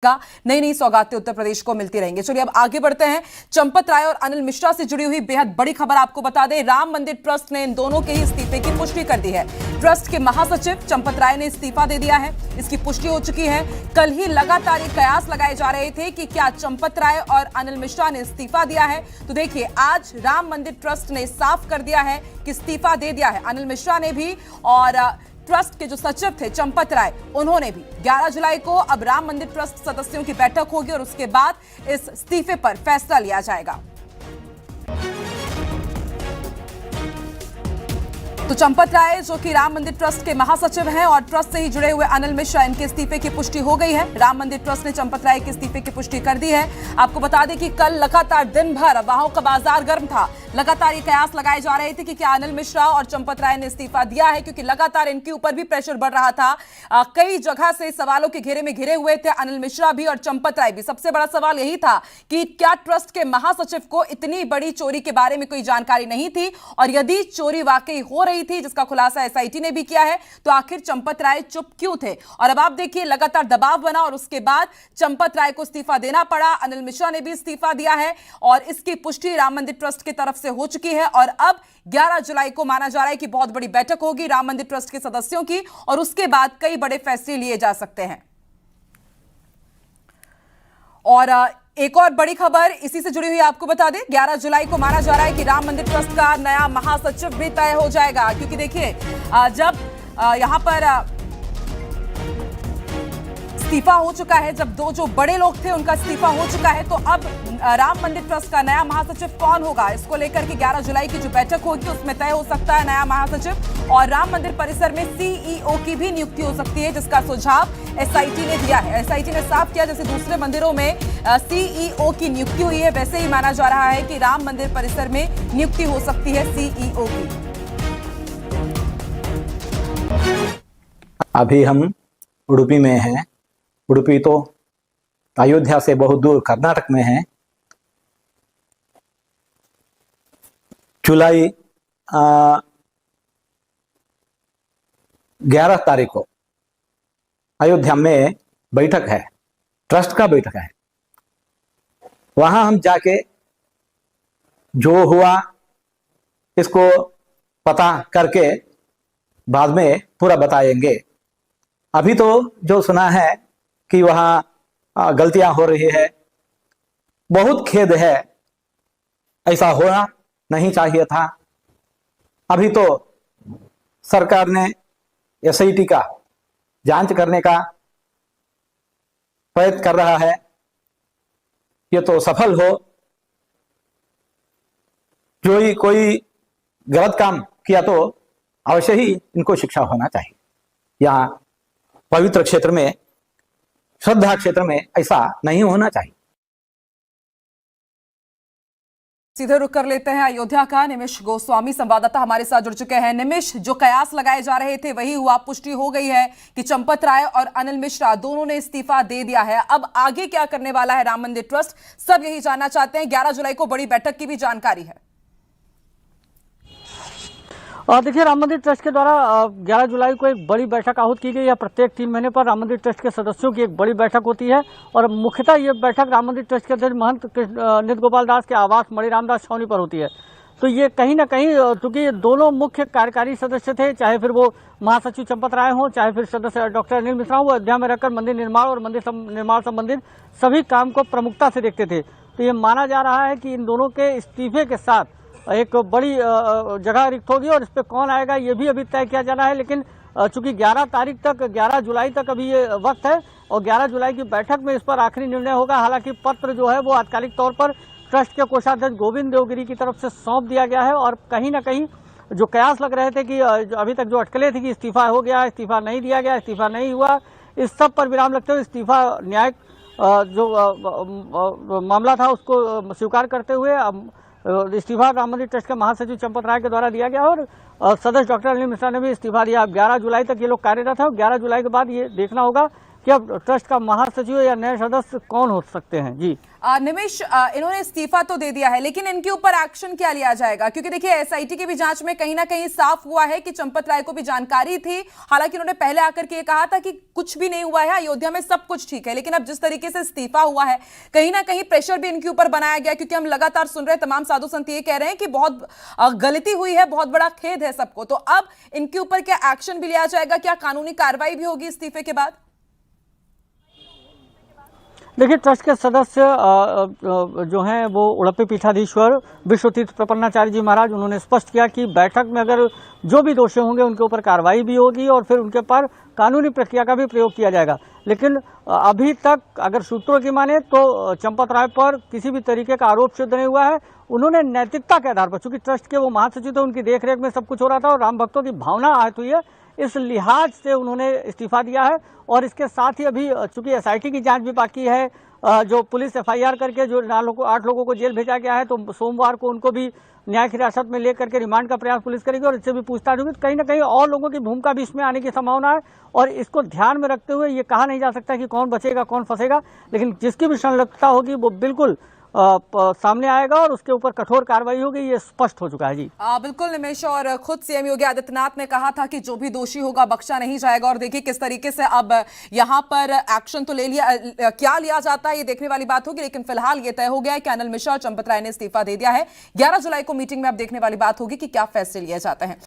नई नई सौगातें उत्तर प्रदेश को मिलती रहेंगी। चलिए अब आगे बढ़ते हैं। चंपत राय और अनिल मिश्रा से जुड़ी हुई बेहद बड़ी खबर आपको बता दें। राम मंदिर ट्रस्ट ने इन दोनों के ही इस्तीफे की पुष्टि कर दी है। ट्रस्ट के महासचिव चंपत राय ने इस्तीफा दे दिया है, इसकी पुष्टि हो चुकी है। कल ही लगातार ये कयास लगाए जा रहे थे कि क्या चंपत राय और अनिल मिश्रा ने इस्तीफा दिया है, तो देखिए आज राम मंदिर ट्रस्ट ने साफ कर दिया है कि इस्तीफा दे दिया है। अनिल मिश्रा ने भी और ट्रस्ट के जो सचिव थे चंपत राय, उन्होंने भी 11 जुलाई को अब राम मंदिर ट्रस्ट सदस्यों की बैठक होगी और उसके बाद इस इस्तीफे पर फैसला लिया जाएगा। तो चंपत राय जो कि राम मंदिर ट्रस्ट के महासचिव हैं और ट्रस्ट से ही जुड़े हुए अनिल मिश्रा, इनके इस्तीफे की पुष्टि हो गई है। राम मंदिर ट्रस्ट ने चंपत राय के इस्तीफे की पुष्टि कर दी है। आपको बता दें कि कल लगातार दिन भर अफवाहों का बाजार गर्म था। लगातार ये कयास लगाए जा रहे थे कि क्या अनिल मिश्रा और चंपत राय ने इस्तीफा दिया है, क्योंकि लगातार इनके ऊपर भी प्रेशर बढ़ रहा था। कई जगह से सवालों के घेरे में घिरे हुए थे अनिल मिश्रा भी और चंपत राय भी। सबसे बड़ा सवाल यही था कि क्या ट्रस्ट के महासचिव को इतनी बड़ी चोरी के बारे में कोई जानकारी नहीं थी, और यदि चोरी वाकई हो रही थी जिसका खुलासा एसआईटी ने भी किया है, तो आखिर चंपत राय चुप क्यों थे। और अब आप देखिए लगातार दबाव बना और उसके बाद चंपत राय को इस्तीफा देना पड़ा। अनिल मिश्रा ने भी इस्तीफा दिया है और इसकी पुष्टि राम मंदिर ट्रस्ट की तरफ से हो चुकी है। और अब 11 जुलाई को माना जा रहा है कि बहुत बड़ी बैठक होगी राम मंदिर ट्रस्ट के सदस्यों की और उसके बाद कई बड़े फैसले लिए जा सकते हैं। और एक और बड़ी खबर इसी से जुड़ी हुई आपको बता दें, 11 जुलाई को माना जा रहा है कि राम मंदिर ट्रस्ट का नया महासचिव भी तय हो जाएगा। क्योंकि देखिए जब यहां पर इस्तीफा हो चुका है, जब दो जो बड़े लोग थे उनका इस्तीफा हो चुका है, तो अब राम मंदिर ट्रस्ट का नया महासचिव कौन होगा, इसको लेकर के 11 जुलाई की जो बैठक होगी उसमें तय हो सकता है नया महासचिव। और राम मंदिर परिसर में सीईओ की भी नियुक्ति हो सकती है, जिसका सुझाव एसआईटी ने दिया है। एसआईटी ने साफ किया जैसे दूसरे मंदिरों में सीईओ की नियुक्ति हुई है, वैसे ही माना जा रहा है कि राम मंदिर परिसर में नियुक्ति हो सकती है सीईओ की। अभी हम उडुपी में हैं। उडुपी तो अयोध्या से बहुत दूर कर्नाटक में है। जुलाई 11 तारीख को अयोध्या में बैठक है, ट्रस्ट का बैठक है। वहां हम जाके जो हुआ इसको पता करके बाद में पूरा बताएंगे। अभी तो जो सुना है कि वहां गलतियां हो रही है, बहुत खेद है, ऐसा होना नहीं चाहिए था। अभी तो सरकार ने एसआईटी का जांच करने का प्रयत्न कर रहा है। ये तो सफल हो, जो ही कोई गलत काम किया तो अवश्य ही इनको शिक्षा होना चाहिए। यहाँ पवित्र क्षेत्र में, श्रद्धा क्षेत्र में ऐसा नहीं होना चाहिए। सीधे रुक कर लेते हैं अयोध्या का। निमिष गोस्वामी संवाददाता हमारे साथ जुड़ चुके हैं। निमिष, जो कयास लगाए जा रहे थे वही हुआ, पुष्टि हो गई है कि चंपत राय और अनिल मिश्रा दोनों ने इस्तीफा दे दिया है। अब आगे क्या करने वाला है राम मंदिर ट्रस्ट, सब यही जानना चाहते हैं। 11 जुलाई को बड़ी बैठक की भी जानकारी है। और देखिए, राम मंदिर ट्रस्ट के द्वारा 11 जुलाई को एक बड़ी बैठक आहूत की गई है। प्रत्येक 3 महीने पर राम मंदिर ट्रस्ट के सदस्यों की एक बड़ी बैठक होती है और मुख्यतः ये बैठक राम मंदिर ट्रस्ट के अध्यक्ष महंत नित गोपाल दास के आवास मणि रामदास छावनी पर होती है। तो ये कहीं ना कहीं, चूंकि दोनों मुख्य कार्यकारी सदस्य थे, चाहे फिर वो महासचिव चंपत राय हो, चाहे फिर सदस्य डॉक्टर अनिल मिश्रा हो, वो अयोध्या में रहकर मंदिर निर्माण और मंदिर निर्माण संबंधित सभी काम को प्रमुखता से देखते थे। तो ये माना जा रहा है कि इन दोनों के इस्तीफे के साथ एक बड़ी जगह रिक्त होगी और इस पे कौन आएगा ये भी अभी तय किया जाना है। लेकिन चूंकि 11 जुलाई तक अभी ये वक्त है और 11 जुलाई की बैठक में इस पर आखिरी निर्णय होगा। हालांकि पत्र जो है वो आधिकारिक तौर पर ट्रस्ट के कोषाध्यक्ष गोविंद देवगिरी की तरफ से सौंप दिया गया है। और कहीं ना कहीं जो कयास लग रहे थे कि अभी तक जो अटकलें थी कि इस्तीफा हो गया, इस्तीफा नहीं दिया गया, इस्तीफा नहीं हुआ, इस सब पर विराम लगते हुए इस्तीफा न्यायिक जो मामला था उसको स्वीकार करते हुए इस्तीफा राम मंदिर ट्रस्ट के महासचिव चंपत राय के द्वारा दिया गया और सदस्य डॉक्टर अनिल मिश्रा ने भी इस्तीफा दिया। अब 11 जुलाई तक ये लोग कार्यरत है और 11 जुलाई के बाद ये देखना होगा कि अब ट्रस्ट का महासचिव या नए सदस्य कौन हो सकते हैं। जी निमिष, इन्होंने इस्तीफा तो दे दिया है, लेकिन इनके ऊपर एक्शन क्या लिया जाएगा? क्योंकि देखिए एसआईटी की भी जांच में कहीं ना कहीं साफ हुआ है कि चंपत राय को भी जानकारी थी। हालांकि उन्होंने पहले आकर के ये कहा था कि कुछ भी नहीं हुआ है, अयोध्या में सब कुछ ठीक है, लेकिन अब जिस तरीके से इस्तीफा हुआ है कहीं ना कहीं प्रेशर भी इनके ऊपर बनाया गया। क्योंकि हम लगातार सुन रहे हैं, तमाम साधु संत ये कह रहे हैं कि बहुत गलती हुई है, बहुत बड़ा खेद है सबको। तो अब इनके ऊपर क्या एक्शन भी लिया जाएगा? क्या कानूनी कार्रवाई भी होगी इस्तीफे के बाद? देखिए, ट्रस्ट के सदस्य जो हैं वो उड़पी पीठाधीश्वर विश्वतीर्थ प्रपन्नाचार्य जी महाराज, उन्होंने स्पष्ट किया कि बैठक में अगर जो भी दोषी होंगे उनके ऊपर कार्रवाई भी होगी और फिर उनके पर कानूनी प्रक्रिया का भी प्रयोग किया जाएगा। लेकिन अभी तक अगर सूत्रों की माने तो चंपत राय पर किसी भी तरीके का आरोप सिद्ध नहीं हुआ है। उन्होंने नैतिकता के आधार पर, चूंकि ट्रस्ट के वो महासचिव थे, उनकी देखरेख में सब कुछ हो रहा था और राम भक्तों की भावना आहत हुई है, इस लिहाज से उन्होंने इस्तीफा दिया है। और इसके साथ ही अभी चूंकि एसआईटी की जांच भी बाकी है, जो पुलिस एफआईआर करके जो 8 लोगों को जेल भेजा गया है, तो सोमवार को उनको भी न्यायिक हिरासत में लेकर के रिमांड का प्रयास पुलिस करेगी और इससे भी पूछताछ होगी। कहीं ना कहीं और लोगों की भूमिका भी इसमें आने की संभावना है और इसको ध्यान में रखते हुए ये कहा नहीं जा सकता कि कौन बचेगा कौन फंसेगा, लेकिन जिसकी भी संलिप्तता होगी वो बिल्कुल सामने आएगा और उसके ऊपर कठोर कार्रवाई होगी, ये स्पष्ट हो चुका है। जी बिल्कुल निमेश, और खुद सीएम योगी आदित्यनाथ ने कहा था कि जो भी दोषी होगा बख्शा नहीं जाएगा। और देखिए किस तरीके से अब यहां पर एक्शन तो ले लिया, क्या लिया जाता है ये देखने वाली बात होगी। लेकिन फिलहाल ये तय हो गया है कि अनिल मिश्रा और चंपत राय ने इस्तीफा दे दिया है। 11 जुलाई को मीटिंग में अब देखने वाली बात होगी कि क्या फैसले लिए जाते हैं।